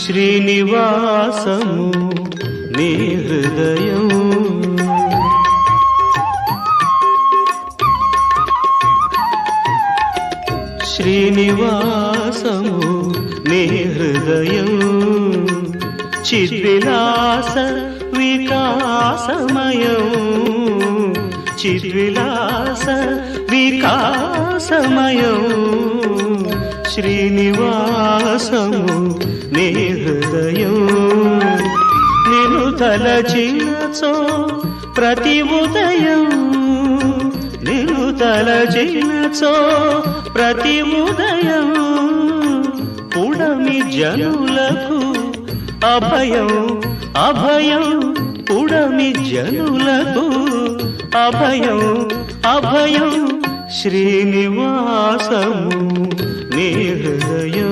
శ్రీనివాసము నీ హృదయం శ్రీనివాసము నీ హృదయం చిద్విలాస వికాసమయం చిద్విలాస వికాసమయం శ్రీనివాసము నీ హృదయం నిన్ను తలచినచో ప్రతి ఉదయం నిన్ను తలచినచో ప్రతి ఉదయం పుడమి జనులకు అభయం అభయం పుడమి జనులకు అభయం అభయం శ్రీనివాసము నీ హృదయం